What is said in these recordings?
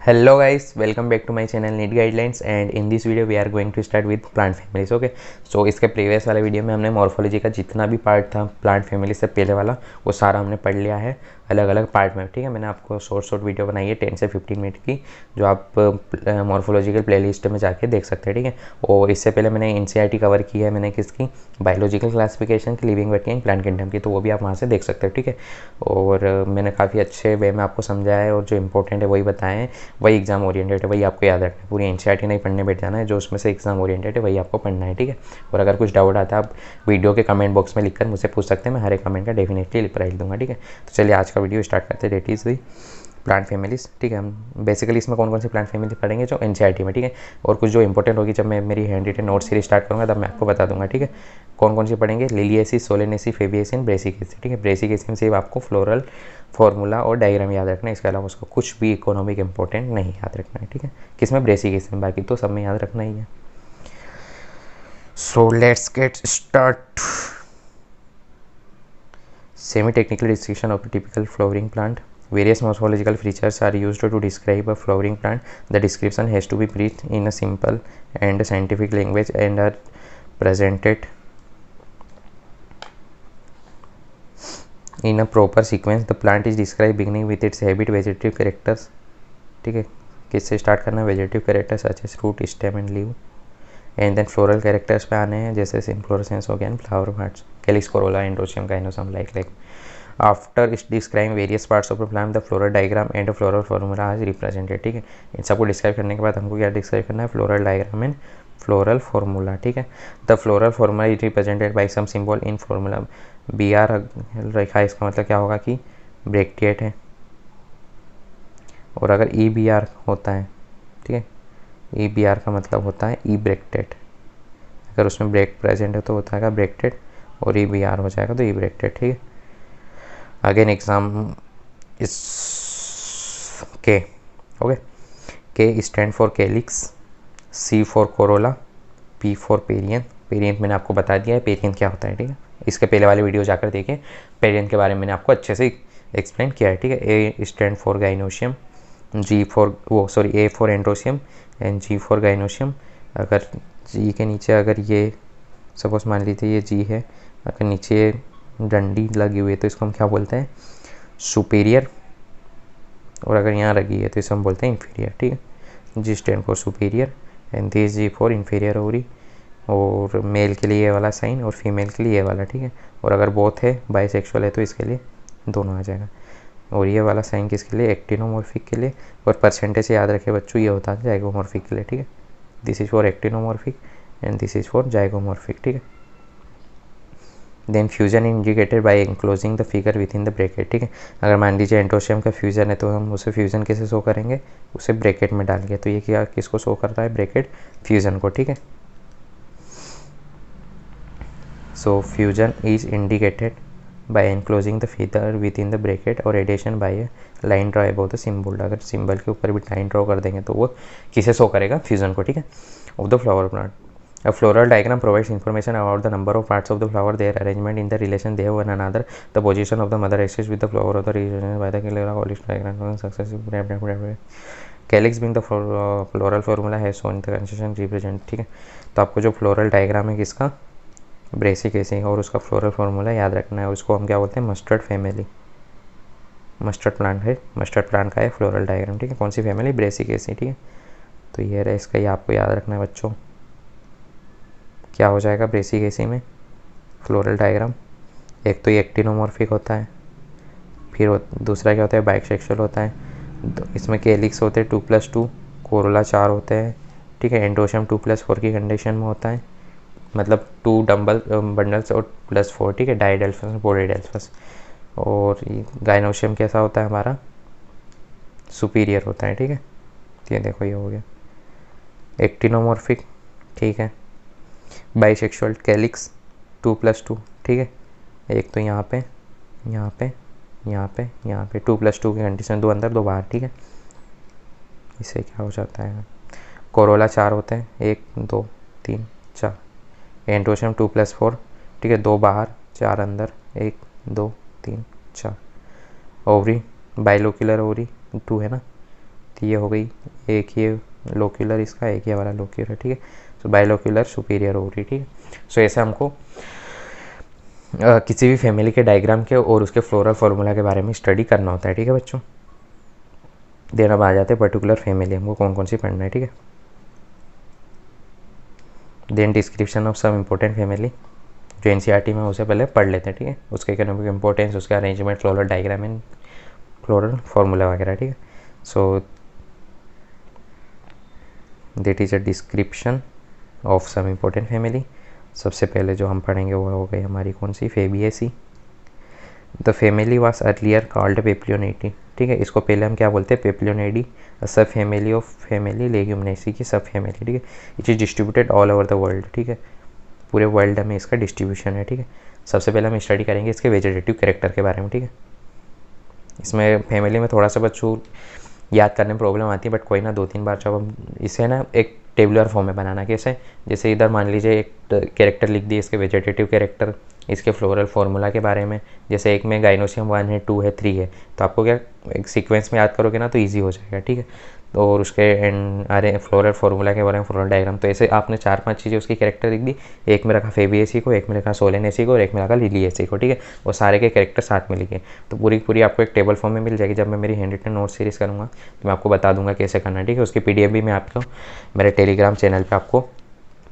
Hello guys, welcome back to my channel Need Guidelines and in this video we are going to start with plant families. Okay so इसके previous वाले video में हमने morphology का जितना भी part था plant family से पहले वाला वो सारा हमने पढ़ लिया है अलग अलग पार्ट में। ठीक है, मैंने आपको शॉर्ट वीडियो बनाई है 10 से 15 मिनट की जो आप मॉर्फोलॉजिकल प्लेलिस्ट में जाके देख सकते हैं। ठीक है, और इससे पहले मैंने एनसीईआरटी कवर की है, मैंने किसकी बायोलॉजिकल क्लासिफिकेशन की, लिविंग वर्किंग प्लांट किंगडम की, तो वो भी आप वहाँ से देख सकते हो। ठीक है, और मैंने काफ़ी अच्छे वे में आपको समझाया है और जो इंपॉर्टेंट है वही बताएं हैं, वही एग्जाम ओरिएंटेड है, वही आपको याद रखना है। पूरी एनसीईआरटी नहीं पढ़ने बैठ जाना है, जो उसमें से एग्जाम ओरिएंटेड है वही आपको पढ़ना है। ठीक है, और अगर कुछ डाउट आता है आप वीडियो के कमेंट बॉक्स में लिखकर मुझसे पूछ सकते हैं, मैं हर एक कमेंट का डेफिनेटली रिप्लाई दूंगा। ठीक है, तो चलिए आज का वीडियो स्टार्ट करते हैं। That is the plant families. ठीक है, हम बेसिकली इसमें कौन कौन सी प्लांट फैमिली पढ़ेंगे जो एनसीईआरटी में। ठीक है, और कुछ जो इंपॉर्टेंट होगी जब मैं मेरी handwritten note series start करूँगा तब मैं आपको बता दूंगा। ठीक है, कौन कौन सी पढ़ेंगे, लिलिएसी, सोलेनेसी, फेबिएसी, ब्रेसिकेसी। ठीक है, ब्रेसिकेसी में से आपको फ्लोरल फॉर्मूला और डायग्राम याद रखना है, इसके अलावा उसको कुछ भी इकोनॉमिक इंपॉर्टेंट नहीं याद रखना है। ठीक है, किसमें, ब्रेसिकेसी में, बाकी तो सब में याद रखना ही है। So let's get start. Semi technical description of a typical flowering plant. Various morphological features are used to describe a flowering plant. The description has to be brief in a simple and scientific language and are presented in a proper sequence. The plant is described beginning with its habit, vegetative characters. ठीक है, किससे start करना है, vegetative characters such as root, stem and leaf, and then floral characters पे आने हैं जैसे inflorescence हो गया and flower parts, calyx, corolla, androecium, gynoecium, like after describing various parts of the plant the floral diagram and floral formula is represented. ठीक है, इन सबको describe करने के बाद हमको क्या डिस्क्राइब करना है, floral diagram and floral formula. ठीक है, the floral formula is represented by some symbol in formula. B R रखा है, इसका मतलब क्या होगा कि ब्रैकेट है, और अगर ई बी आर होता है, ठीक है, ई बी आर का मतलब होता है ई ब्रैकेटेड, अगर उसमें ब्रेक प्रेजेंट है तो होता है ब्रैकेटेड, और ई बी आर हो जाएगा तो ई ब्रैकेटेड। ठीक है, अगेन एग्जाम इस K, okay, K stand for calyx, C for corolla, P for perianth. Perianth मैंने आपको बता दिया है पेरियन क्या होता है। ठीक है, इसके पहले वाले वीडियो जाकर देखें, पेरियन के बारे में मैंने आपको अच्छे से एक्सप्लेन किया है। ठीक है, A stand for gynoecium, G for A for androecium and G for gynoecium. अगर जी के नीचे अगर ये सपोज मान लीजिए ये जी है, अगर नीचे डंडी लगी हुई है तो इसको हम क्या बोलते हैं, सुपीरियर, और अगर यहाँ लगी है तो इसको हम बोलते हैं इन्फीरियर। ठीक है, G stand for superior and this G for inferior ovary, और मेल के लिए ये वाला साइन और फीमेल के लिए ये वाला। ठीक है, और अगर बोथ है बाइसेक्सुअल है तो इसके लिए दोनों आ जाएगा, और ये वाला साइन किसके लिए, एक्टिनोमॉर्फिक के लिए, और परसेंटेज से याद रखे बच्चों ये होता है जाइगोमॉर्फिक के लिए। ठीक है, this is for actinomorphic and this is for zygomorphic. ठीक है, then fusion indicated by enclosing the figure within the bracket. ठीक है, अगर मान लीजिए एंड्रोशियम का फ्यूजन है तो हम उसे फ्यूजन कैसे शो करेंगे, उसे ब्रैकेट में डाल के, तो ये क्या किसको शो कर रहा है, ब्रैकेट फ्यूजन को। ठीक है, so fusion is indicated by enclosing the figure within the bracket और adhesion by a line draw about the symbol. अगर सिंबल के ऊपर भी लाइन ड्रॉ कर देंगे तो वो किसे शो करेगा, फ्यूजन को। ठीक है, of the flower plant. A floral diagram provides information about the number of parts of the flower, their arrangement in the relation they have one another, the position of the mother axis with the flower of the region by the clear holistic diagram successive calyx being the floral formula has shown the constitution represent। ठीक है, तो आपको जो floral diagram है किसका, Brassicaceae, और उसका floral formula याद रखना है, उसको हम क्या बोलते हैं, मस्टर्ड फैमिली। मस्टर्ड प्लांट है, मस्टर्ड प्लांट का है फ्लोरल डायग्राम। ठीक है, कौन सी फैमिली, ब्रेसिकेसी। ठीक है, तो ये रहा इसका, ये आपको याद रखना है बच्चों, क्या हो जाएगा ब्रेसिकेसी में फ्लोरल डायग्राम, एक तो ये एक्टिनोमॉर्फिक होता है, फिर दूसरा क्या होता है, बाइसेक्सुअल होता है, तो इसमें कैलिक्स होते हैं 2+2, कोरोला 4 होते हैं। ठीक है, एंड्रोशियम 2+4 की कंडीशन में होता है, मतलब 2 डम्बल बंडल्स और +4। ठीक है, डाइडेल्फस, पोलीडेल्फस, और गाइनोशियम कैसा होता है हमारा, सुपीरियर होता है। ठीक है, ये देखो ये हो गया एक्टिनोमॉर्फिक। ठीक है, बाइसेक्सुअल कैलिक्स 2+2। ठीक है, एक तो यहाँ पे यहाँ पे यहाँ पे यहाँ पे 2+2 की कंडीशन, 2 अंदर 2 बाहर। ठीक है, इससे क्या हो जाता है, कोरोला 4 होते हैं, 1 2 3 4, एंड्रोशियम 2+4। ठीक है, 2 बाहर 4 अंदर, 1 2 3 4, ओवरी बाइलोक्युलर ओवरी 2 है ना, तो ये हो गई एक ये लोक्यूलर इसका, एक ये वाला लोक्यूलर, ठीक है। सो बाइलोक्यूलर सुपीरियर ओवरी, ठीक है। सो ऐसे हमको किसी भी फैमिली के डायग्राम के और उसके फ्लोरल फार्मूला के बारे में स्टडी करना होता है, ठीक है बच्चों। देन अब आ जाते हैं पर्टिकुलर फैमिली हमको कौन कौन सी पढ़ना है, ठीक है। Then description of some important family जो एनसीईआरटी में उसे पहले पढ़ लेते हैं, ठीक है। उसके इकोनॉमिक इंपॉर्टेंस, उसका arrangement, floral diagram and floral formula वगैरह, ठीक है। So that is a description of some important family. सबसे पहले जो हम पढ़ेंगे वो हो गई हमारी कौन सी, Fabaceae. The family was earlier called Papilionatae, ठीक है। इसको पहले हम क्या बोलते हैं, पेप्लियोनेडी, सब फैमिली ऑफ फैमिली लेग्यूमिनेसी की सब फैमिली, ठीक है। It is distributed all over the world, ठीक है। पूरे वर्ल्ड में इसका डिस्ट्रीब्यूशन है, ठीक है। सबसे पहले हम स्टडी करेंगे इसके वेजिटेटिव कैरेक्टर के बारे में, ठीक है। इसमें फैमिली में थोड़ा सा बच्चों याद करने में प्रॉब्लम आती है, बट कोई ना, 2-3 बार जब हम इसे ना एक टेबुलर फॉर्म में बनाना, कैसे, जैसे इधर मान लीजिए एक कैरेक्टर लिख दिए, इसके वेजिटेटिव कैरेक्टर, इसके फ्लोरल फार्मूला के बारे में, जैसे एक में गाइनोसियम 1 है, 2 है, 3 है, तो आपको क्या एक सीक्वेंस में याद करोगे ना तो ईजी हो जाएगा, ठीक है। और उसके एंड फ्लोरल फार्मूला के बारे में, फ्लोरल डायग्राम, तो ऐसे आपने 4-5 चीज़ें उसकी कैरेक्टर लिख दी, एक में रखा फेबिएसी को, एक में रखा सोलेनेसी को और एक में रखा लिलिएसी को, ठीक है। वो सारे के कैरेक्टर साथ में लिखे, तो पूरी पूरी आपको एक टेबल फॉर्म में मिल जाएगी। जब मैं मेरी हैंड रिटन नोट सीरीज़ करूँगा तो मैं आपको बता दूंगा कैसे करना है, ठीक है। उसकी PDF भी मैं आपको मेरे टेलीग्राम चैनल पर आपको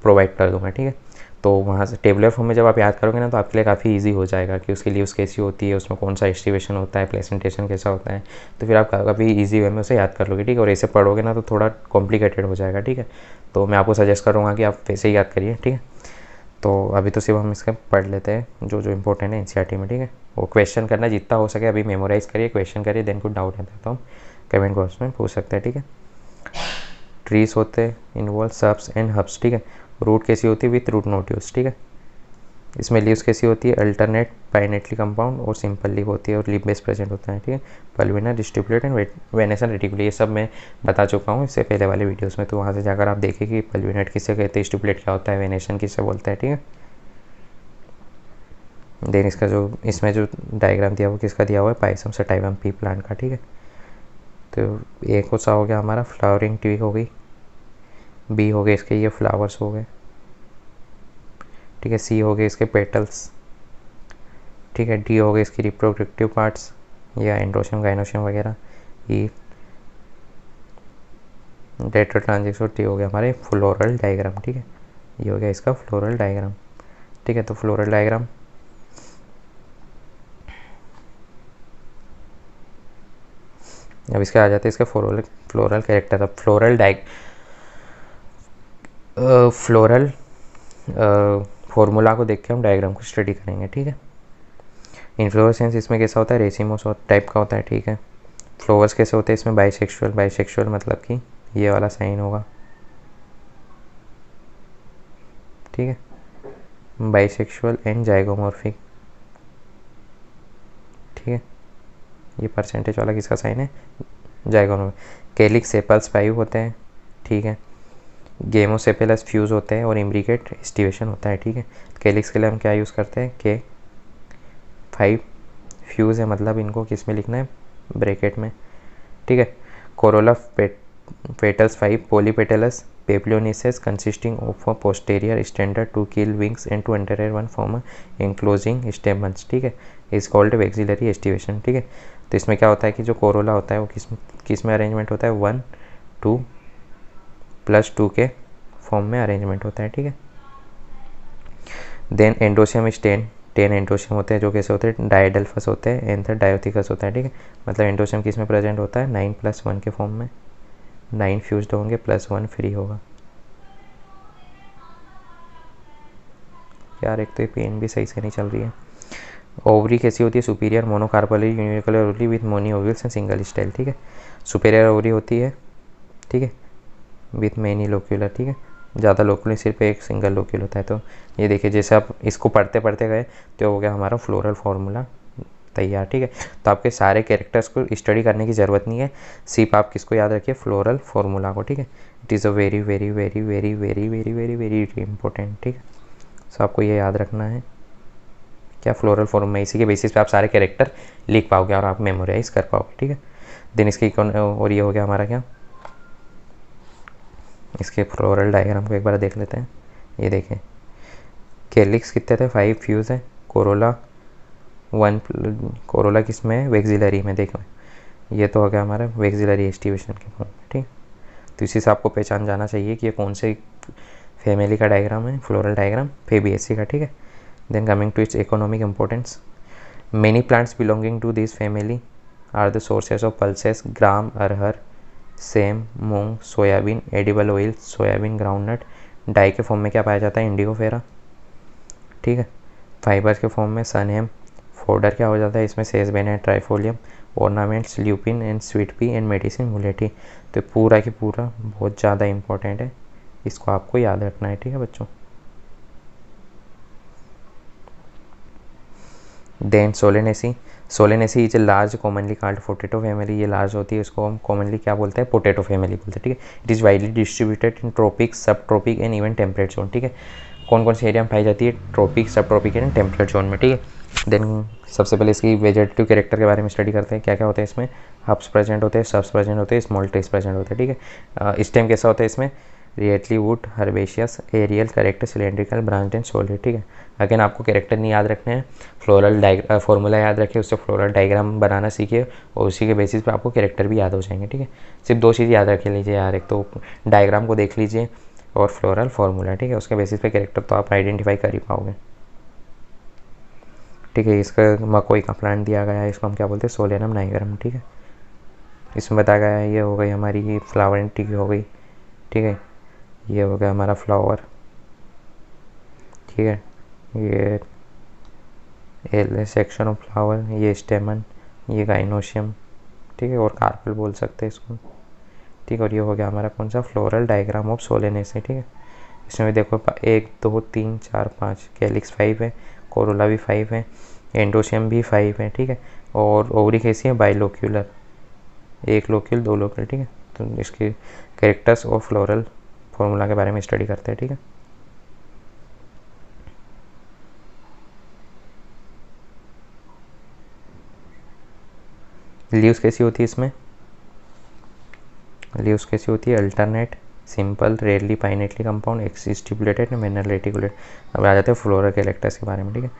प्रोवाइड कर दूँगा, ठीक है। तो वहाँ से टेबुलर फॉर्म में जब आप याद करोगे ना तो आपके लिए काफ़ी इजी हो जाएगा कि उसकी लीव्स कैसी होती है, उसमें कौन सा एस्टिवेशन होता है, प्लेसेंटेशन कैसा होता है, तो फिर आप काफ़ी इजी वे में उसे याद कर लोगे, ठीक है। और ऐसे पढ़ोगे ना तो थोड़ा कॉम्प्लिकेटेड हो जाएगा, ठीक है। तो मैं आपको सजेस्ट करूँगा कि आप वैसे ही याद करिए, ठीक है। तो अभी तो सिर्फ हम इसका पढ़ लेते हैं जो जो इंपॉर्टेंट है एनसीईआरटी में, ठीक है। वो क्वेश्चन करना जितना हो सके अभी मेमोराइज करिए, क्वेश्चन करिए, देन कुछ डाउट आता है तो हम कमेंट बॉक्स में पूछ सकते हैं, ठीक है। ट्रीज होते हैं, इन्वॉल्व सब्स एंड हब्स, ठीक है। रूट कैसी होती है, विथ रूट नोड्यूल्स, ठीक है। इसमें लीव्स कैसी होती है, अल्टरनेट, पाइनेटली कंपाउंड और सिंपल लीव होती है और लीव बेस प्रेजेंट होता है, ठीक है। पल्विना, डिस्ट्रीब्यूटेड एंड वेनेसन रेटिकुलर, ये सब मैं बता चुका हूँ इससे पहले वाले वीडियोस में, तो वहाँ से जाकर आप देखें कि पल्विनेट किससे कहते हैं, डिस्ट्रीब्यूटेड क्या होता है, वेनेसन किससे बोलता है, ठीक है। देन इसका जो इसमें जो डायग्राम दिया हुआ किसका दिया हुआ है, पाइसम सटाइवम पी प्लांट का, ठीक है। तो एक को सा हो गया हमारा फ्लावरिंग ट्यूब हो गई, बी हो गए इसके ये फ्लावर्स हो गए, ठीक है। सी हो गए इसके पेटल्स, ठीक है। डी हो गए इसकी रिप्रोडक्टिव पार्ट्स या एंड्रोशियम, गाइनोशियम वगैरह। ई डेटर ट्रांजिक्स और टी हो गया हमारे फ्लोरल डायग्राम, ठीक है। ये हो गया इसका फ्लोरल डायग्राम, ठीक है। तो फ्लोरल डायग्राम अब इसके आ जाते हैं इसके फ्लोरल कैरेक्टर। अब फ्लोरल फॉर्मूला को देख के हम डायग्राम को स्टडी करेंगे, ठीक है। इन्फ्लोरेसेंस इसमें कैसा होता है, रेसिमोस टाइप का होता है, ठीक है। फ्लावर्स कैसे होते हैं इसमें, बाइसेक्सुअल मतलब कि ये वाला साइन होगा, ठीक है। बाइसेक्सुअल एंड जाइगोमॉर्फिक, ठीक है। ये परसेंटेज वाला किसका साइन है, जाइगोमॉर्फिक। कैलिक्स सेपल्स 5 होते हैं, ठीक है। गेमोसेपेलस फ्यूज होते हैं और इम्ब्रिकेट एस्टिवेशन होता है, ठीक है। कैलिक्स के लिए हम क्या यूज़ करते हैं, के 5 फ्यूज़ है, मतलब इनको किस में लिखना है, ब्रैकेट में, ठीक है। Corolla petals 5 polypetalous papilionaceous consisting of a posterior standard 2 keel wings and 2 anterior 1 form enclosing stamens, ठीक है। इज कॉल्ड वैक्सिलरी एस्टिवेशन, ठीक है। तो इसमें क्या होता है कि जो कोरोला होता है वो किस में अरेंजमेंट होता है, 1, 2 + 2 के फॉर्म में अरेंजमेंट होता है, ठीक है। देन एंडोशियम इज 10 एंडोशियम होते हैं जो कैसे होते हैं, डायडल्फस होते हैं, एंथर डायोथिकस होता है, ठीक है। मतलब एंडोशियम किस में प्रेजेंट होता है, 9 + 1 के फॉर्म में, 9 फ्यूज्ड होंगे +1 फ्री होगा। यार एक तो ये पेन भी सही से नहीं चल रही है। ओवरी कैसी होती है, superior monocarpellary unilocular ovary with many ovules and single style, ठीक है। सुपीरियर ओवरी होती है, ठीक है, विथ मैनी लोक्यूलर, ठीक है। ज़्यादा लोक्यूलर सिर्फ एक सिंगल लोक्यूल होता है। तो ये देखिए जैसे आप इसको पढ़ते पढ़ते गए तो हो गया हमारा फ्लोरल फार्मूला तैयार, ठीक है। तो आपके सारे कैरेक्टर्स को स्टडी करने की ज़रूरत नहीं है, सिर्फ आप किसको याद रखिए, फ्लोरल फार्मूला को, ठीक है। It is a very very very very very very very very important, ठीक है। सो आपको ये याद रखना है क्या, फ्लोरल फार्मूला, इसी के बेसिस पे आप सारे कैरेक्टर लिख पाओगे और आप मेमोराइज कर पाओगे, ठीक है। देन इसकी और ये हो गया हमारा क्या, इसके फ्लोरल डायग्राम को एक बार देख लेते हैं। ये देखें, कैलिक्स कितने थे, 5 फ्यूज़ है। कोरोला 1, कोरोला किस में है, वेक्सिलरी में। देखो ये तो हो गया हमारा वेक्सिलरी एस्टिवेशन के फॉर्म में, ठीक। तो इसी से आपको पहचान जाना चाहिए कि ये कौन से फैमिली का डायग्राम है, फ्लोरल डायग्राम फेबिएसी का, ठीक है। Then coming to its economic importance, many plants belonging to this family are the sources of pulses, gram, arhar, sem, moong, soybean, edible oil, soybean, groundnut. Dye के फॉर्म में क्या पाया जाता है, इंडिगोफेरा, ठीक है। फाइबर्स के फॉर्म में सनहेम। फोडर क्या हो जाता है इसमें, Sesbania and Trifolium. Ornaments lupin and sweet pea and medicine mulethi. तो पूरा की पूरा बहुत ज़्यादा इंपॉर्टेंट है, इसको आपको याद रखना है, ठीक है बच्चों। Then Solanaceae, Solanaceae is a large commonly called potato family. ये लार्ज होती है, इसको हम कॉमनली क्या बोलते हैं, पोटैटो फैमिली बोलते हैं, ठीक है। It is widely distributed in tropic, subtropic and even temperate zone, ठीक है। कौन कौन से एरिया में पाई जाती है, tropic, subtropic and temperate zone में, ठीक है। देन सबसे पहले इसकी वेजिटेटिव कैरेक्टर के बारे में स्टडी करते हैं, क्या क्या होता है इसमें। हब्स प्रेजेंट होते हैं, सब्स प्रेजेंट होते हैं, स्मॉल ट्रीज प्रेजेंट होते हैं, ठीक है। स्टेम कैसा होता है इसमें, रिएटली wood, herbaceous, aerial, character, cylindrical, branch and solid, ठीक है। अगेन आपको कैरेक्टर नहीं याद रखने हैं, फ्लोरल फॉर्मूला याद रखिए, उससे फ्लोरल डायग्राम बनाना सीखिए और उसी के बेसिस पे आपको कैरेक्टर भी याद हो जाएंगे, ठीक है। सिर्फ 2 चीज़ याद रख लीजिए यार, एक तो डायग्राम को देख लीजिए और फ्लोरल फार्मूला, ठीक है। उसके बेसिस पे कैरेक्टर तो आप आइडेंटिफाई कर ही पाओगे, ठीक है। इसका मकोई का प्लांट दिया गया है, इसको हम क्या बोलते हैं, सोलेनम नाइगरम, ठीक है। इसमें बताया गया है, ये हो गई हमारी फ्लावरिंग ट्री हो गई, ठीक है। ये हो गया हमारा फ्लावर, ठीक है। ये एल सेक्शन ऑफ फ्लावर, ये स्टेमन, ये गाइनोशियम, ठीक है, और कार्पल बोल सकते हैं इसको, ठीक है। और ये हो गया हमारा कौन सा, फ्लोरल डायग्राम ऑफ सोलेनेसी, ठीक है। इसमें भी देखो 1 2 3 4 5, कैलिक्स 5 है, कोरोला भी 5 है, एंडोशियम भी 5 है, ठीक है। और ओवरी कैसी है, बाइलोक्यूलर, 1 लोक्यूल 2 लोक्यूल, ठीक है। तो इसके कैरेक्टर्स और फ्लोरल फॉर्मूला के बारे में स्टडी करते हैं, ठीक है। लीव्स कैसी होती है इसमें, लीव्स कैसी होती है, alternate, simple, rarely pinnately compound, exstipulated, manner reticulate. अब आ जाते हैं फ्लोरल कैरेक्टर्स के बारे में, ठीक है।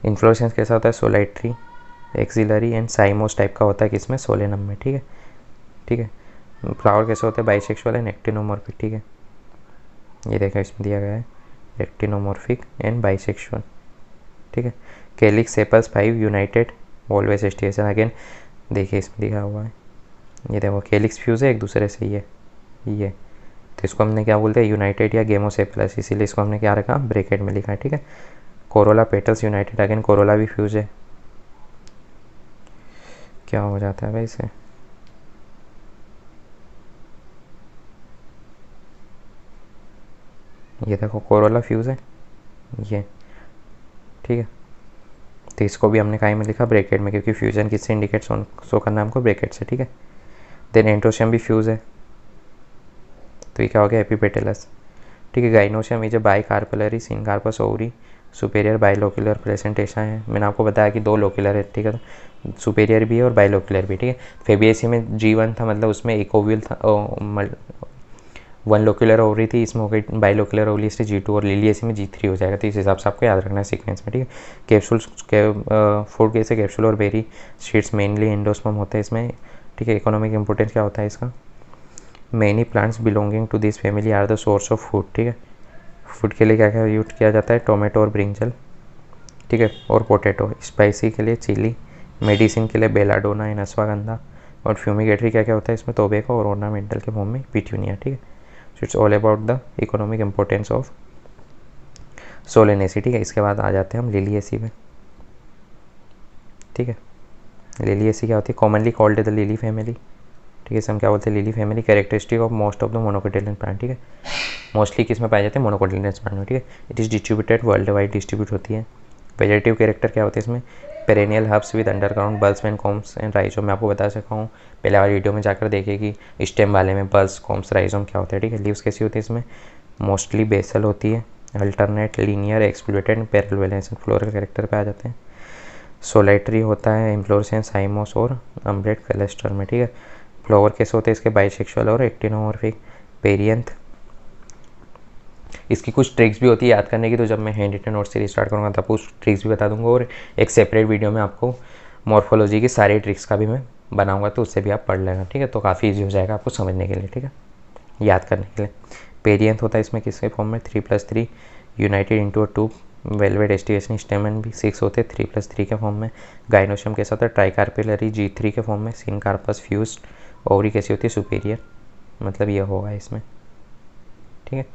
इन्फ्लोरेसेंस कैसा होता है, सोलाइट्री, एक्सिलरी एंड साइमोस टाइप का होता है किसमें, सोलेनम में, ठीक है, ठीक है। फ्लावर कैसे होते हैं, बाइसेक्सुअल एंड एक्टिनोमॉर्फिक, ठीक है। ये देखा इसमें दिया गया है, एक्टिनोमॉर्फिक एंड बाइसेक्सुअल, ठीक है। Calyx sepals 5 united, always aestivation. Again देखिए इसमें दिखा हुआ है, ये देखो कैलिक्स फ्यूज है एक दूसरे से, ये तो इसको हमने क्या बोलते हैं, यूनाइटेड या गेमोसेफलस, इसीलिए इसको हमने क्या रखा, ब्रैकेट में लिखा है, ठीक है। Corolla petals United, again Corolla भी फ्यूज है, क्या हो जाता है भाई इसे, ये देखो कोरोला फ्यूज है ये, ठीक है। तो इसको भी हमने कहीं में लिखा, ब्रैकेट में, क्योंकि फ्यूजन किससे इंडिकेट शो करना है हमको, ब्रैकेट से, ठीक है। देन एंटोशियम भी फ्यूज है, तो ये क्या हो गया, एपिपेटेलस, ठीक है। Gynoecium is a bicarpellary syncarpous ovary, superior bilocular placentation है। मैंने आपको बताया कि 2 लोक्यूलर है, ठीक है। तो सुपेरियर भी है और बाइलोक्यूलर भी, ठीक है। फेबिएसी में G1 था, मतलब उसमें इकोविल था, 1 लोक्यूलर ओवरी थी, इसमें हो गई बाइलोक्यूलर ओवरी से G2, और लिलिएसी में G3 हो जाएगा। तो इस हिसाब से आपको याद रखना है सीक्वेंस में, ठीक है। कैप्सूल फूड कैसे, कैप्सूल और बेरी शीट्स मेनली एंडोस्पर्म होते हैं इसमें, ठीक है। इकोनॉमिक इंपोर्टेंस क्या होता है इसका, many plants belonging to this family are the source of food, ठीक है। फूड के लिए क्या क्या यूज किया जाता है, टोमेटो और ब्रिंजल, ठीक है, और पोटैटो। स्पाइसी के लिए चिली, मेडिसिन के लिए बेलाडोना एंड अश्वगंधा, और फ्यूमिगेटरी क्या क्या होता है इसमें, टोबैको, और ऑर्नामेंटल के फॉर्म में पिट्यूनिया, ठीक है। So it's all about the economic importance of Solanaceae, ठीक है। इसके बाद आ जाते हैं हम लिलिएसी में, ठीक है। लिलिएसी क्या होती है, commonly called the lily family, ठीक है। इसे हम क्या बोलते हैं, lily family. Characteristic of most of the monocotyledon plant, ठीक है। मोस्टली किस में पाए जाते हैं, मोनोकोटिलियन प्लांट में, ठीक है। It is distributed worldwide, distribute होती है। वेजिटेटिव कैरेक्टर क्या होते हैं इसमें, perennial herbs with underground bulbs and corms and rhizome. मैं आपको बता सका हूँ, पहले वाली वीडियो में जाकर देखिए कि स्टेम वाले में बल्ब्स, कॉम्स, राइजोम क्या होता है, ठीक है। लीव्स कैसी होती है इसमें, मोस्टली बेसल होती है, अल्टरनेट, लीनियर, एक्सप्लूटेड, पैरेलल वैलेंस। फ्लोरल कैरेक्टर पे आ जाते हैं, सोलाइट्री होता है, इन्फ्लोरेसेंस, साइमोस और अम्ब्रेट क्लस्टर में, ठीक है। फ्लावर कैसे होते हैं इसके, बाइसेक्सुअल और एक्टिनोमॉर्फिक। पेरियंथ। इसकी कुछ ट्रिक्स भी होती है याद करने की, तो जब मैं handwritten note series start करूँगा तब कुछ ट्रिक्स भी बता दूंगा, और एक सेपरेट वीडियो में आपको मॉर्फोलॉजी की सारी ट्रिक्स का भी मैं बनाऊंगा, तो उससे भी आप पढ़ लेना, ठीक है। तो काफ़ी ईजी हो जाएगा आपको समझने के लिए, ठीक है, याद करने के लिए। पेरियंथ होता है इसमें किसके फॉर्म में, 3+3 united into a two valvate aestivation stamen भी 6 होते हैं 3+3 के फॉर्म में। गाइनोशियम कैसा होता है, ट्राइकार्पिलरी G3 के फॉर्म में। Syncarpous fused. ओवरी कैसी होती है, सुपीरियर, मतलब ये होगा इसमें, ठीक है।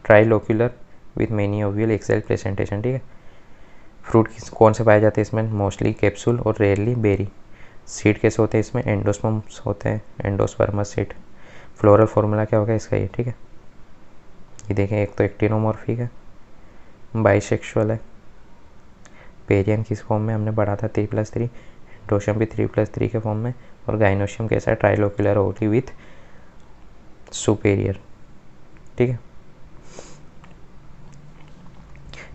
Trilocular with many ovule axile placentation, ठीक है। फ्रूट कौन से पाए जाते हैं इसमें, मोस्टली कैप्सूल और रेयरली बेरी। सीड कैसे होते हैं इसमें, एंडोस्पर्म्स होते हैं, एंडोस्पर्मस सीड। फ्लोरल फार्मूला क्या होगा इसका, ये, ठीक है। ये देखें, एक तो एक्टिनोमॉर्फिक है, बाइसेक्सुअल है। पेरियन किस फॉर्म में हमने पढ़ा था, 3+3। एंडोशियम भी 3+3 के फॉर्म में। और गाइनोशियम कैसा है, ट्राइलोक्यूलर ओवरी विथ सुपेरियर, ठीक है।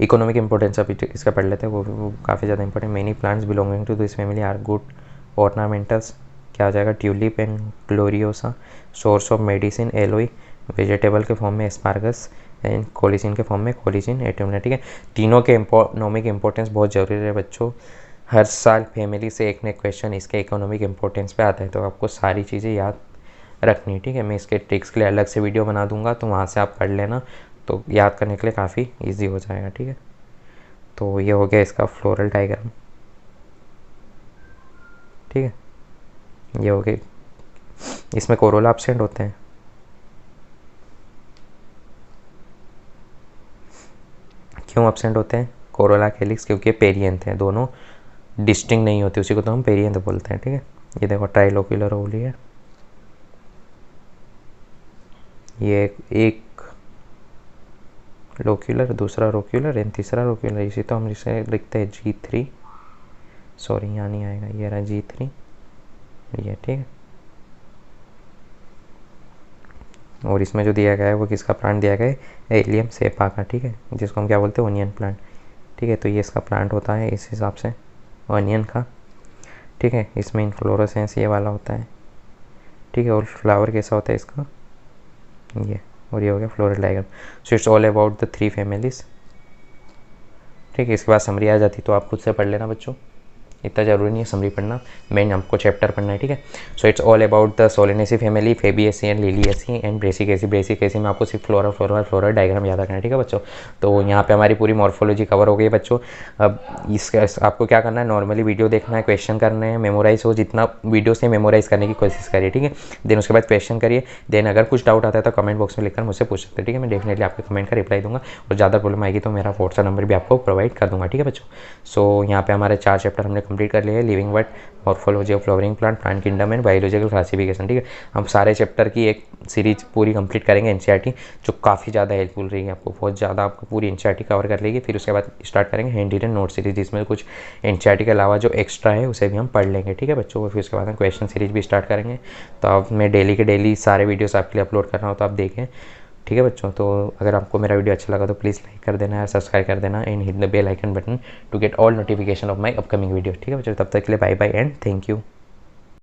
इकोनॉमिक इंपॉर्टेंस अभी इसका पढ़ लेते हैं, वो काफ़ी ज़्यादा important. Many plants belonging to this family are good ornamentals, क्या हो जाएगा, tulip and gloriosa. Source of medicine aloe, vegetable के फॉर्म में एस्पार्गस, एंड कोलिसिन के फॉर्म में कोलिसिन एटोमना, ठीक है। तीनों के इकोनॉमिक इंपॉर्टेंस बहुत ज़रूरी है बच्चों। हर साल फैमिली से एक न क्वेश्चन इसके इकोनॉमिक इंपॉर्टेंस पे आता है, तो आपको सारी चीज़ें याद रखनी, ठीक है। मैं इसके ट्रिक्स के लिए अलग से वीडियो बना दूंगा, तो वहाँ से आप पढ़ लेना, तो याद करने के लिए काफ़ी इजी हो जाएगा, ठीक है। तो ये हो गया इसका फ्लोरल डायग्राम, ठीक है। ये हो गई, इसमें कोरोला एब्सेंट होते हैं, क्यों एब्सेंट होते हैं, कोरोला कैलिक्स, क्योंकि पेरियंथ हैं, दोनों डिस्टिंक्ट नहीं होती, उसी को तो हम पेरियंथ बोलते हैं, ठीक है। ये देखो ट्राइलोक्यूलर ओवली है, ये एक लोक्यूलर, दूसरा रोक्यूलर एंड तीसरा रोक्यूलर, इसी तो हम जिसे लिखते हैं G3, सॉरी यहाँ नहीं आएगा, ये रहा G3, ये, ठीक है। और इसमें जो दिया गया है वो किसका प्लांट दिया गया है, एलियम सेपा का, ठीक है, जिसको हम क्या बोलते हैं, ओनियन प्लांट, ठीक है। तो ये इसका प्लांट होता है इस हिसाब से, ओनियन का, ठीक है। इसमें इनफ्लोरेसेंस ये वाला होता है, ठीक है। और फ्लावर कैसा होता है इसका, ये, और ये हो गया floral diagram. So it's all about the 3 families, ठीक है। इसके बाद समरी आ जाती, तो आप खुद से पढ़ लेना बच्चों, इतना ज़रूरी नहीं है समरी पढ़ना, मेन हमको चैप्टर पढ़ना है, ठीक है। So it's all about the Solanaceae family, फेबिएसी and Liliaceae and Brassicaceae. Brassicaceae में आपको सिर्फ फ्लोरल डायग्राम याद रखना है, ठीक है बच्चों। तो यहाँ पे हमारी पूरी मॉर्फोलॉजी कवर हो गई बच्चों। अब इसका आपको क्या करना है, नॉर्मली वीडियो देखना है, क्वेश्चन करने हैं, मेमोराइज हो, जितना वीडियो से मेमोराइज करने की कोशिश करिए, ठीक है। देन उसके बाद क्वेश्चन करिए, देन अगर कुछ डाउट आता है तो कमेंट बॉक्स में लिखकर मुझसे पूछ सकते हैं, ठीक है। मैं डेफिनेटली आपके कमेंट का रिप्लाई दूंगा, और ज़्यादा प्रॉब्लम आएगी तो मेरा व्हाट्सएप नंबर भी आपको प्रोवाइड कर दूंगा, ठीक है बच्चों। सो यहाँ पे हमारे 4 चैप्टर हमने कंप्लीट कर लिए हैं, living word, morphology of flowering plant, plant kingdom and biological classification, ठीक है। हम सारे चैप्टर की एक सीरीज पूरी कंप्लीट करेंगे एनसीईआरटी, जो काफ़ी ज़्यादा हेल्पफुल रहेगी आपको, बहुत ज़्यादा आपको पूरी एनसीईआरटी कवर कर लेगी। फिर उसके बाद स्टार्ट करेंगे हैंड रिटन नोट सीरीज, जिसमें कुछ एनसीईआरटी के अलावा जो एक्स्ट्रा है उसे भी हम पढ़ लेंगे, ठीक है बच्चों। फिर उसके बाद हम क्वेश्चन सीरीज भी स्टार्ट करेंगे। तो अब मैं डेली के डेली सारे वीडियोस आपके लिए अपलोड कर रहा हूँ, तो आप देखें, ठीक है बच्चों। तो अगर आपको मेरा वीडियो अच्छा लगा तो प्लीज़ लाइक कर देना, सब्सक्राइब कर देना, and hit the bell icon button to get all notification of my upcoming video, ठीक है बच्चों। तब तक के लिए bye bye and thank you.